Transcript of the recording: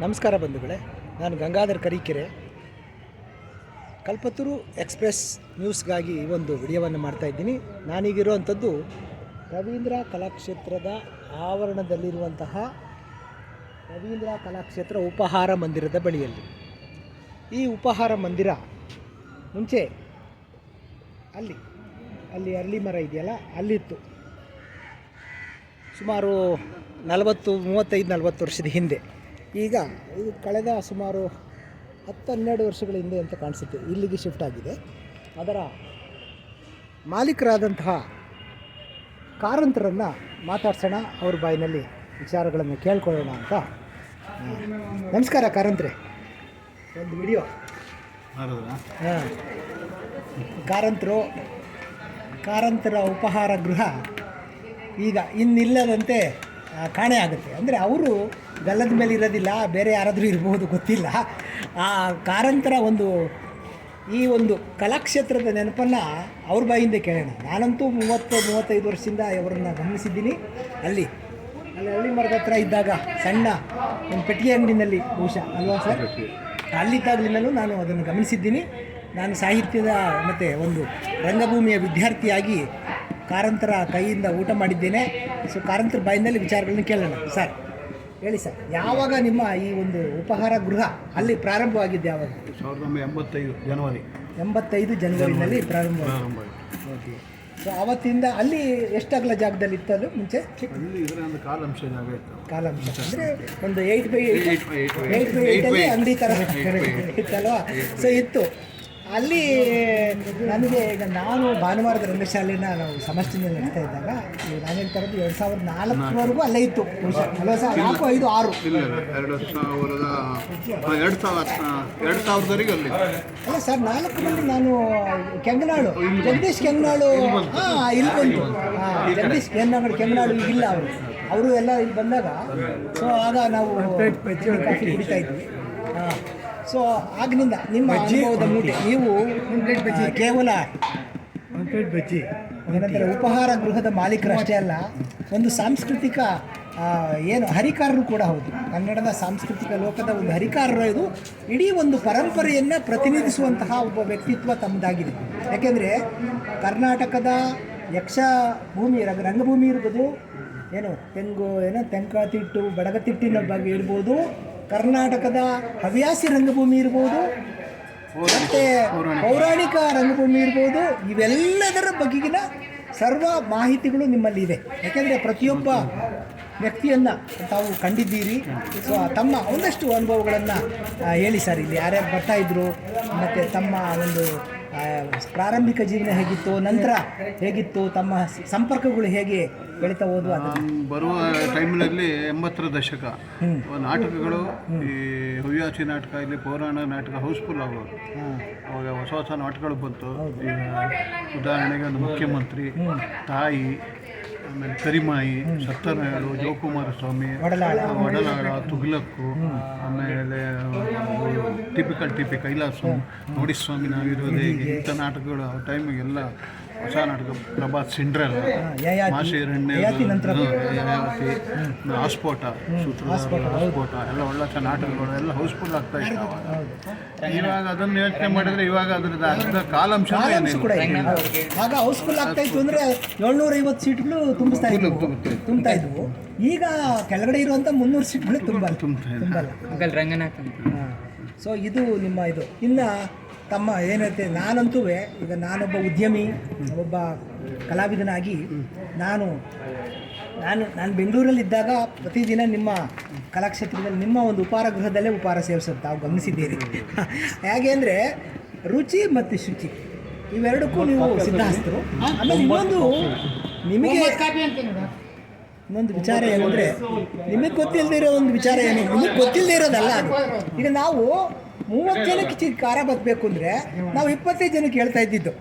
ನಮಸ್ಕಾರ ಬಂಧುಗಳೇ, ನಾನು ಗಂಗಾಧರ್ ಕರೀಕೆರೆ. ಕಲ್ಪತರು ಎಕ್ಸ್ಪ್ರೆಸ್ ನ್ಯೂಸ್ಗಾಗಿ ಈ ಒಂದು ವಿಡಿಯೋವನ್ನು ಮಾಡ್ತಾಯಿದ್ದೀನಿ. ನಾನೀಗಿರುವಂಥದ್ದು ರವೀಂದ್ರ ಕಲಾಕ್ಷೇತ್ರದ ಆವರಣದಲ್ಲಿರುವಂತಹ ರವೀಂದ್ರ ಕಲಾಕ್ಷೇತ್ರ ಉಪಹಾರ ಮಂದಿರದ ಬಳಿಯಲ್ಲಿ. ಈ ಉಪಹಾರ ಮಂದಿರ ಮುಂಚೆ ಅಲ್ಲಿ ಅರಳಿ ಮರ ಇದೆಯಲ್ಲ, ಅಲ್ಲಿತ್ತು. ಸುಮಾರು 35-40 ವರ್ಷದ ಹಿಂದೆ. ಈಗ ಇದು ಕಳೆದ ಸುಮಾರು 10-12 ವರ್ಷಗಳ ಹಿಂದೆ ಅಂತ ಕಾಣಿಸುತ್ತೆ ಇಲ್ಲಿಗೆ ಶಿಫ್ಟ್ ಆಗಿದೆ. ಅದರ ಮಾಲೀಕರಾದಂತಹ ಕಾರಂತರನ್ನು ಮಾತಾಡ್ಸೋಣ, ಅವ್ರ ಬಾಯಿನಲ್ಲಿ ವಿಚಾರಗಳನ್ನು ಕೇಳ್ಕೊಳ್ಳೋಣ ಅಂತ. ನಮಸ್ಕಾರ ಕಾರಂತ್ರೆ, ಒಂದು ವಿಡಿಯೋ. ಹಾಂ, ಕಾರಂತರ ಉಪಹಾರ ಗೃಹ ಈಗ ಇನ್ನಿಲ್ಲದಂತೆ ಕಾಣೆ ಆಗುತ್ತೆ. ಅಂದರೆ ಅವರು ಗಲ್ಲದ ಮೇಲೆ ಇರೋದಿಲ್ಲ, ಬೇರೆ ಯಾರಾದರೂ ಇರ್ಬೋದು, ಗೊತ್ತಿಲ್ಲ. ಆ ಕಾರಂತರ ಈ ಒಂದು ಕಲಾಕ್ಷೇತ್ರದ ನೆನಪನ್ನು ಅವ್ರ ಬಾಯಿಂದ ಕೇಳೋಣ. ನಾನಂತೂ 30-35 ವರ್ಷದಿಂದ ಅವರನ್ನು ಗಮನಿಸಿದ್ದೀನಿ. ಅಲ್ಲಿ ಹಳ್ಳಿ ಮರದ ಹತ್ರ ಇದ್ದಾಗ ಸಣ್ಣ ಒಂದು ಪೆಟ್ಟಿಗೆ ಅಂಗಡಿನಲ್ಲಿ ಬಹುಶಃ ಅಲ್ವಾ ಸರ್, ಅಲ್ಲಿದ್ದಾಗಲಿಂದಲೂ ನಾನು ಅದನ್ನು ಗಮನಿಸಿದ್ದೀನಿ. ನಾನು ಸಾಹಿತ್ಯದ ಮತ್ತು ಒಂದು ರಂಗಭೂಮಿಯ ವಿದ್ಯಾರ್ಥಿಯಾಗಿ ಕಾರಂತರ ಕೈಯಿಂದ ಊಟ ಮಾಡಿದ್ದೇನೆ. ಸೊ ಕಾರಂತರ ಬಾಯಿನಲ್ಲಿ ವಿಚಾರಗಳನ್ನ ಕೇಳೋಣ. ಸರ್ ಹೇಳಿ ಸರ್, ಯಾವಾಗ ನಿಮ್ಮ ಈ ಒಂದು ಉಪಹಾರ ಗೃಹ ಅಲ್ಲಿ ಪ್ರಾರಂಭವಾಗಿದ್ದು? ಯಾವಾಗ? 1985 ಜನವರಿನಲ್ಲಿ ಪ್ರಾರಂಭವಾಗಿದೆ. ಓಕೆ. ಸೊ ಆವತ್ತಿಂದ ಅಲ್ಲಿ ಎಷ್ಟಾಗಲ ಜಾಗದಲ್ಲಿ ಇತ್ತು? ಅದು ಮುಂಚೆ ಕಾಲಾಂಶ ಅಂದರೆ ಒಂದು 8x8 ಅಂಗಡಿ ಥರ ಇತ್ತಲ್ವಾ? ಸೊ ಇತ್ತು ಅಲ್ಲಿ. ನನಗೆ ಈಗ ನಾನು ಭಾನುವಾರದ ರಂಗಶಾಲೆನ ನಾವು ಸಮಷ್ಟಿನಲ್ಲಿ ನಡೆಸ್ತಾ ಇದ್ದಾಗ ನಾನು ಹೇಳ್ತಾ ಇರೋದು 2004ವರೆಗೂ ಅಲ್ಲೇ ಇತ್ತು ಅಲ್ವಾ ಸರ್? 4, 5, 6 ಅಲ್ಲ ಸರ್, 4ರಲ್ಲಿ ನಾನು ಜಗದೀಶ್ ಕೆಂಗನಾಳು ಇಲ್ಲಿ ಬಂತು. ಜಗದೀಶ್ ಕೆಂಗನಾಳು ಈಗಿಲ್ಲ, ಅವರು ಎಲ್ಲ ಇಲ್ಲಿ ಬಂದಾಗ. ಸೊ ಆಗ ನಾವು ಕಾಫಿ ಕುಡಿತಾ ಇದ್ವಿ. ಸೊ ಆಗಿನಿಂದ ನಿಮ್ಮ ಅನುಭವದ ಮೂಟೆ, ನೀವು ಕೇವಲ ಏನಂದರೆ ಉಪಹಾರ ಗೃಹದ ಮಾಲೀಕರಷ್ಟೇ ಅಲ್ಲ, ಒಂದು ಸಾಂಸ್ಕೃತಿಕ ಹರಿಕಾರರು ಕೂಡ ಹೌದು. ಕನ್ನಡದ ಸಾಂಸ್ಕೃತಿಕ ಲೋಕದ ಒಂದು ಹರಿಕಾರರು. ಇದು ಇಡೀ ಒಂದು ಪರಂಪರೆಯನ್ನು ಪ್ರತಿನಿಧಿಸುವಂತಹ ಒಬ್ಬ ವ್ಯಕ್ತಿತ್ವ ತಮ್ಮದಾಗಿದೆ. ಯಾಕೆಂದರೆ ಕರ್ನಾಟಕದ ಯಕ್ಷಭೂಮಿ ರಂಗಭೂಮಿ ಇರ್ಬೋದು, ತೆಂಕತಿಟ್ಟು ಬಡಗತಿಟ್ಟಿನ ಬಗ್ಗೆ ಇರ್ಬೋದು, ಕರ್ನಾಟಕದ ಹವ್ಯಾಸಿ ರಂಗಭೂಮಿ ಇರ್ಬೋದು, ಮತ್ತು ಪೌರಾಣಿಕ ರಂಗಭೂಮಿ ಇರ್ಬೋದು, ಇವೆಲ್ಲದರ ಬಗೆಗಿನ ಸರ್ವ ಮಾಹಿತಿಗಳು ನಿಮ್ಮಲ್ಲಿ ಇದೆ. ಯಾಕೆಂದರೆ ಪ್ರತಿಯೊಬ್ಬ ವ್ಯಕ್ತಿಯನ್ನು ತಾವು ಕಂಡಿದ್ದೀರಿ. ಸೊ ತಮ್ಮ ಒಂದಷ್ಟು ಅನುಭವಗಳನ್ನು ಹೇಳಿ ಸರ್. ಇಲ್ಲಿ ಯಾರ್ಯಾರು ಬರ್ತಾಯಿದ್ರು, ಮತ್ತು ತಮ್ಮ ಒಂದು ಪ್ರಾರಂಭಿಕ ಜೀವನ ಹೇಗಿತ್ತು, ನಂತರ ಹೇಗಿತ್ತು, ತಮ್ಮ ಸಂಪರ್ಕಗಳು ಹೇಗೆ ಬೆಳೀತಾ ಹೋದ್ವು? ಬರುವ ಟೈಮ್ನಲ್ಲಿ 80ರ ದಶಕ ನಾಟಕಗಳು, ಈ ಹವ್ಯಾಸಿ ನಾಟಕ, ಇಲ್ಲಿ ಪೌರಾಣ ನಾಟಕ ಹೌಸ್ಫುಲ್ ಆಗೋದು. ಅವಾಗ ಹೊಸ ನಾಟಕಗಳು ಬಂತು. ಉದಾಹರಣೆಗೆ ಒಂದು ಮುಖ್ಯಮಂತ್ರಿ, ತಾಯಿ, ಆಮೇಲೆ ಕರಿಮಾಯಿ, ಸತ್ತನಾಡು, ಜೋಕುಮಾರ ಸ್ವಾಮಿ, ಒಡಲಾಳ, ತುಗ್ಲಕ್ಕು, ಆಮೇಲೆ ಟಿಪಿ ಕೈಲಾಸಂ, ನೋಡಿ ಸ್ವಾಮಿ ನಾವಿರೋದು ಹೇಗೆ, ಇಂಥ ನಾಟಕಗಳು ಆ ಟೈಮಿಗೆಲ್ಲ ಹೊಸ ನಾಟಕ. ಪ್ರಭಾತ್ ಸಿಂಡ್ರೆಲ್ಲ, ಮಾಶಿರಣ್ಯ, ಯಯಾತಿ, ಆಸ್ಫೋಟ, ಆಸ್ಫೋಟ ಎಲ್ಲ ಒಳ್ಳೆ ನಾಟಕಗಳು ಎಲ್ಲ ಹೌಸ್ಫುಲ್ ಆಗ್ತಾ ಇತ್ತು. ಇವಾಗ ಅದನ್ನು ಯೋಚನೆ ಮಾಡಿದರೆ ಇವಾಗ ಅದ್ರದ್ದು ಅರ್ಧ ಕಾಲಾಂಶ ಆಗ ಹೌಸ್ಫುಲ್ ಆಗ್ತಾ ಇತ್ತು. ಅಂದರೆ 750 ಸೀಟ್ಗಳು ತುಂಬ್ತಾ ಇದ್ವು. ಈಗ ಕೆಳಗಡೆ ಇರುವಂಥ 300 ಸೀಟ್ಗಳು ತುಂಬಲ್ಲ. ರಂಗನಾಥ್. ಸೊ ಇದು ನಿಮ್ಮ ಇದು. ಇನ್ನು ತಮ್ಮ ಏನೈತೆ, ನಾನಂತೂ ಈಗ ನಾನೊಬ್ಬ ಉದ್ಯಮಿ, ಒಬ್ಬ ಕಲಾವಿದನಾಗಿ ನಾನು ಬೆಂಗಳೂರಲ್ಲಿದ್ದಾಗ ಪ್ರತಿದಿನ ನಿಮ್ಮ ಕಲಾಕ್ಷೇತ್ರದಲ್ಲಿ ನಿಮ್ಮ ಒಂದು ಉಪಹಾರ ಗೃಹದಲ್ಲೇ ಉಪಹಾರ ಸೇವಿಸೋದು ತಾವು ಗಮನಿಸಿದ್ದೀರಿ. ಹೇಗೆ ಅಂದರೆ ರುಚಿ ಮತ್ತು ಶುಚಿ ಇವೆರಡಕ್ಕೂ ನೀವು ಸಿದ್ಧಹಸ್ತರು. ಆಮೇಲೆ ಇನ್ನೊಂದು ವಿಚಾರ ಏನಂದರೆ, ನಿಮಗೆ ಗೊತ್ತಿಲ್ಲದೆ ಇರೋ ಒಂದು ವಿಚಾರ ಏನು, ನಿಮಗೆ ಗೊತ್ತಿಲ್ಲದೆ ಇರೋದಲ್ಲ ಅದು. ಈಗ ನಾವು 30 ಜನಕ್ಕೆ ಖಾರ ಬತ್ತಬೇಕು ಅಂದರೆ ನಾವು 25 ಜನಕ್ಕೆ ಹೇಳ್ತಾ ಇದ್ದಿದ್ದು.